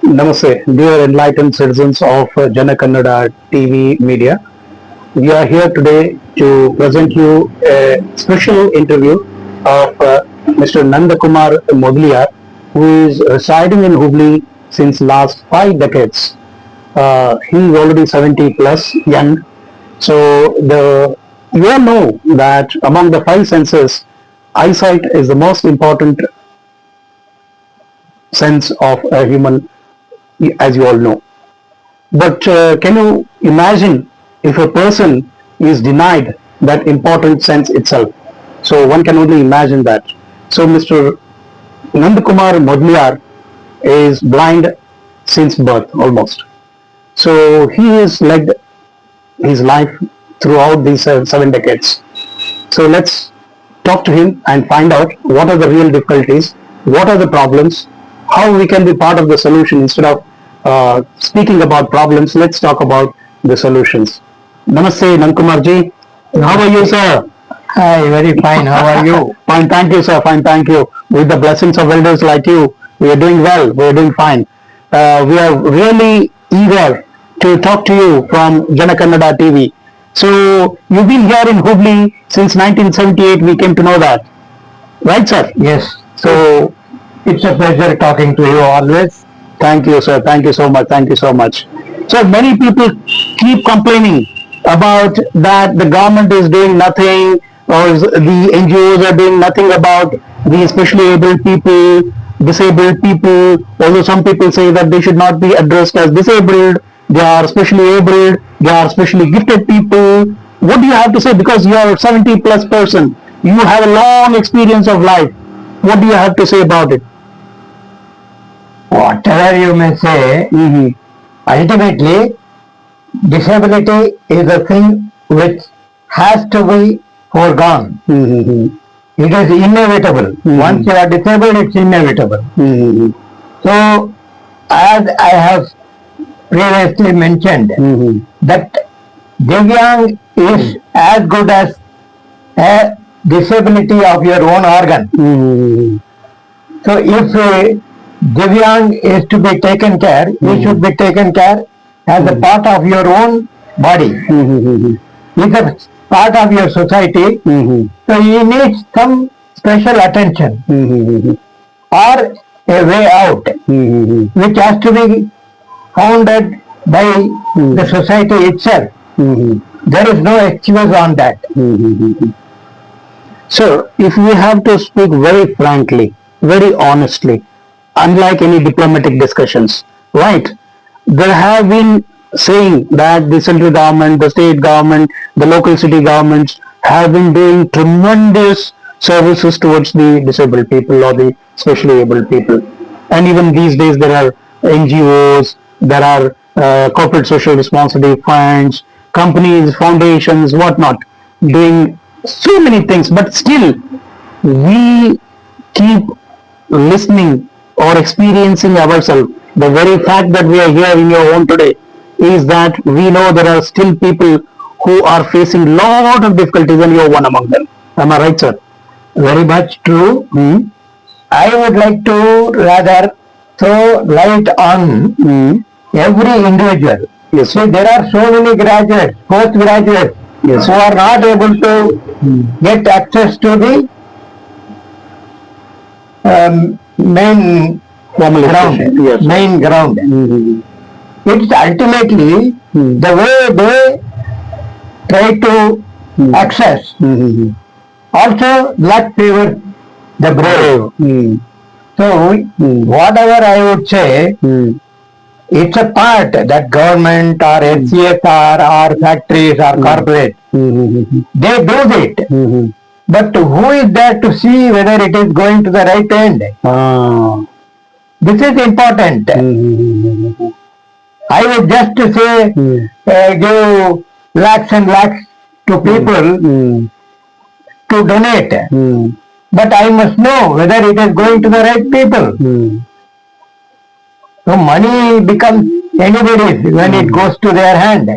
Namaste, dear enlightened citizens of Jana Kannada TV media. We are here today to present you a special interview of Mr. Nandkumar who is residing in Hubballi since last 5 decades. He is already 70 plus young. So you all know that among the five senses, eyesight is the most important sense of a human, as you all know. But can you imagine if a person is denied that important sense itself? So one can only imagine that. So Mr. Nandkumar Modliar is blind since birth almost. So he has led his life throughout these 7 decades. So let's talk to him and find out what are the real difficulties, what are the problems, how we can be part of the solution instead of speaking about problems. Let's talk about the solutions. Namaste, Nandkumar ji. How are you, sir? Hi, very fine. How are you? Fine, thank you, sir. Fine, thank you. With the blessings of elders like you, we are doing well. We are doing fine. We are really eager to talk to you from Jana Kannada TV. So you've been here in Hubballi since 1978. We came to know that, right, sir? Yes. So It's a pleasure talking to you always. thank you, sir. Thank you so much. Thank you so much. So many people keep complaining about that the government is doing nothing, or the NGOs are doing nothing about the especially able people, disabled people. Although some people say that they should not be addressed as disabled, they are specially abled, they are specially gifted people. What do you have to say? Because you are a 70 plus person, you have a long experience of life. What do you have to say about it? Whatever you may say, ultimately, disability is a thing which has to be foregone. It is inevitable. Once you are disabled, it's inevitable. So, as I have previously mentioned, that Divyang is as good as a disability of your own organ. So if Divyang is to be taken care, it should be taken care as a part of your own body. It's a part of your society, so he needs some special attention or a way out, which has to be founded by the society itself. There is no excuse on that. Sir, if we have to speak very frankly, very honestly, unlike any diplomatic discussions, right? There have been saying that the central government, the state government, the local city governments have been doing tremendous services towards the disabled people or the specially able people. And even these days there are NGOs, there are corporate social responsibility funds, companies, foundations, whatnot, doing so many things, but still we keep listening or experiencing ourselves. The very fact that we are here in your home today is that we know there are still people who are facing lot of difficulties, and you are one among them. Am I right, sir? Very much true. I would like to rather throw light on every individual. Yes, See, there are so many graduates, postgraduates, yes, who are not able to get access to the main formal ground. education. Yes. Main ground. It's ultimately the way they try to access. Also, luck favors the brave. So, whatever I would say, it's a part that government or HCSR or factories or corporate, they do it. But who is there to see whether it is going to the right end? This is important. I would just say give lakhs and lakhs to people to donate. But I must know whether it is going to the right people. So money becomes anybody's when it goes to their hand.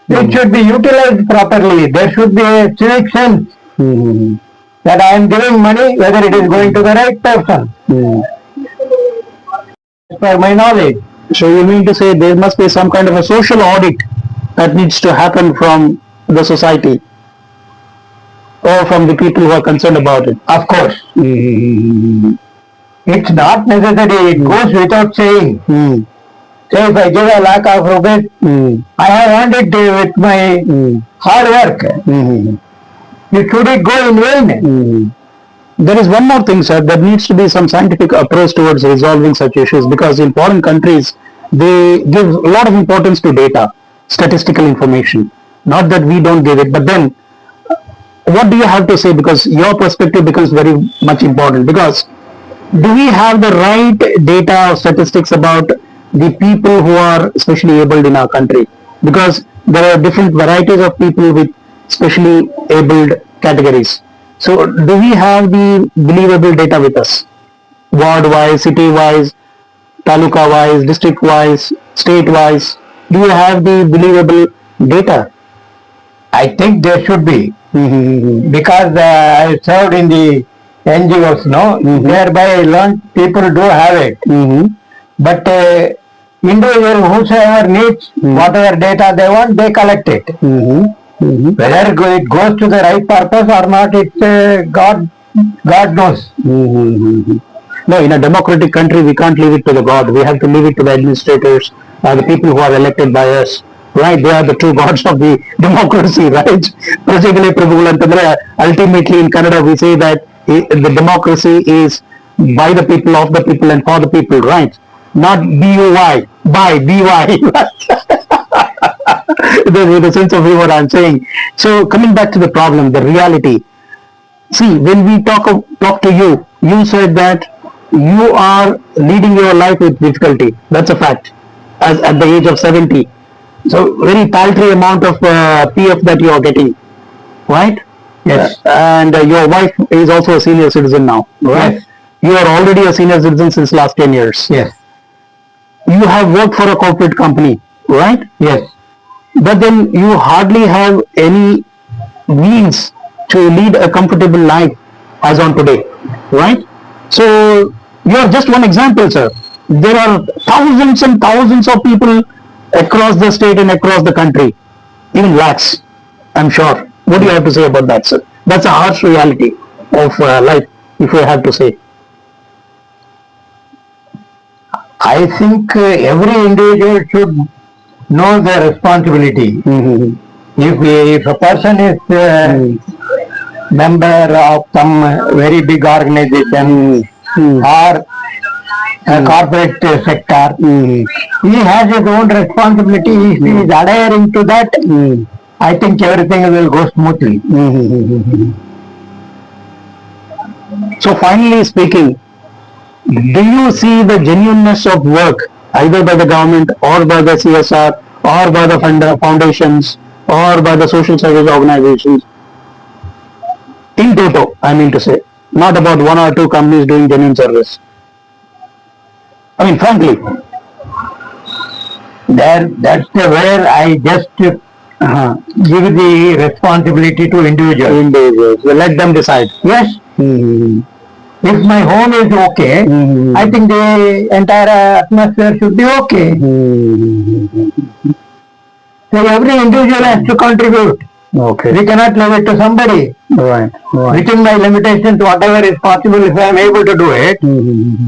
It should be utilized properly. There should be a civic sense that I am giving money whether it is going to the right person. per my knowledge. So you mean to say there must be some kind of a social audit that needs to happen from the society or from the people who are concerned about it? Of course. Mm-hmm. It's not necessary. It goes without saying. Mm. Say if I give a lakh of rupees, I have earned it with my hard work. Should it go in vain? There is one more thing, sir. There needs to be some scientific approach towards resolving such issues, because in foreign countries they give a lot of importance to data, statistical information. Not that we don't give it, but then what do you have to say? Because your perspective becomes very much important. Because do we have the right data or statistics about the people who are specially abled in our country? Because there are different varieties of people with specially abled categories. So do we have the believable data with us? Ward wise, city wise, taluka wise, district wise, state wise? Do you have the believable data? I think there should be. Because I served in the NGOs, no? Thereby I learned people do have it. But individual whosoever needs whatever data they want, they collect it. Whether it goes to the right purpose or not, it's God knows. No, in a democratic country, we can't leave it to the God. We have to leave it to the administrators, the people who are elected by us. Right? They are the true gods of the democracy, right? Prajagale Prabhu ಅಂತಂದ್ರೆ, ultimately in Kannada we say that the democracy is by the people, of the people, and for the people, right? Not B-U-Y, by B-Y. With the sense of humor I'm saying. So coming back to the problem, the reality. See, when we talk to you, you said that you are leading your life with difficulty. That's a fact. As at the age of 70, so very paltry amount of PF that you are getting, right? Yes. And your wife is also a senior citizen now, right? Yes. You are already a senior citizen since last 10 years. Yes. You have worked for a corporate company, right? Yes. But then you hardly have any means to lead a comfortable life as on today, right? So you are just one example, sir. There are thousands and thousands of people across the state and across the country, even lakhs, I'm sure. What do you have to say about that, sir? That's a harsh reality of life, if I have to say. I think every individual should know their responsibility. If a person is member of some very big organization or a corporate sector, he has his own responsibility. If he is adhering to that, I think everything will go smoothly. So finally speaking, do you see the genuineness of work either by the government or by the CSR or by the foundations or by the social service organizations in toto, I mean to say, not about one or two companies doing genuine service? I mean, frankly. That's where I just give the responsibility to individuals. Well, let them decide. Yes. If my home is okay, I think the entire atmosphere should be okay. So every individual has to contribute. Okay. We cannot leave it to somebody. Right. Within my limitations, whatever is possible, if I am able to do it,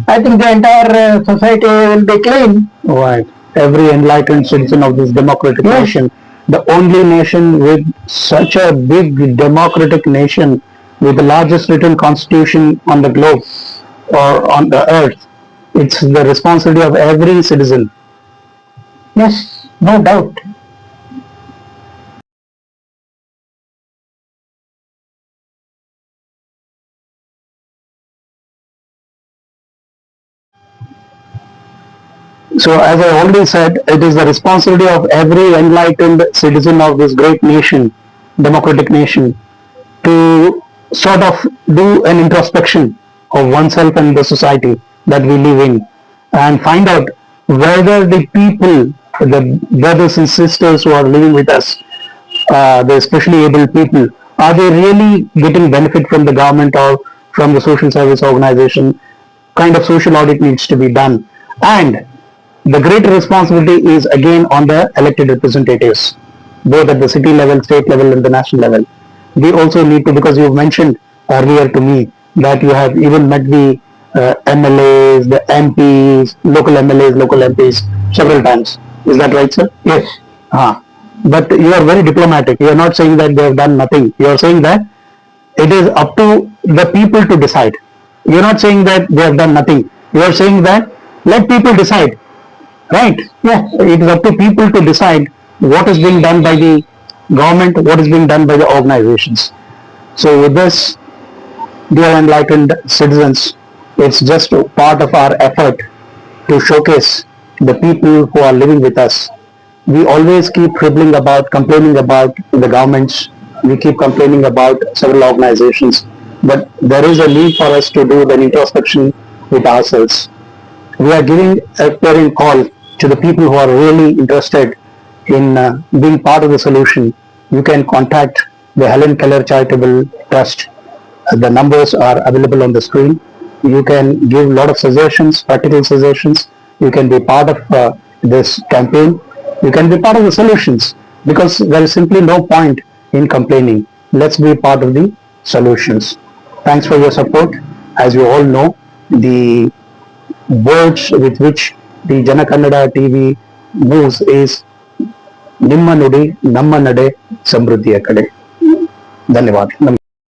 I think the entire society will be clean. Right. Every enlightened citizen of this democratic nation, the only nation with such a big democratic nation, with the largest written constitution on the globe or on the earth, it's the responsibility of every citizen. Yes, no doubt. So as I already said, it is the responsibility of every enlightened citizen of this great nation, democratic nation, to sort of do an introspection of oneself and the society that we live in, and find out whether the people, the brothers and sisters who are living with us, the especially able people, are they really getting benefit from the government or from the social service organization? Kind of social audit needs to be done. And the greater responsibility is again on the elected representatives, both at the city level, state level, and the national level. We also need to, because you mentioned earlier to me that you have even met the MLAs, the MPs, local MLAs, local MPs several times. Is that right, sir? Yes. But you are very diplomatic. You are not saying that they have done nothing. You are saying that it is up to the people to decide. You are not saying that they have done nothing. You are saying that let people decide. Right? Yeah. It is up to people to decide what is being done by the government, what is being done by the organizations. So with this, dear enlightened citizens, it's just a part of our effort to showcase the people who are living with us. We always keep quibbling about, complaining about the governments. We keep complaining about several organizations. But there is a need for us to do the introspection with ourselves. We are giving a clarion call to the people who are really interested in being part of the solution. You can contact the Helen Keller Charitable Trust. The numbers are available on the screen. You can give a lot of suggestions, practical suggestions. You can be part of this campaign. You can be part of the solutions, because there is simply no point in complaining. Let's be part of the solutions. Thanks for your support. As you all know, the words with which the Jana Kannada TV moves is Nimma Nudi, Namma Nade, Samruddhiya Kade. ಧನ್ಯವಾದ.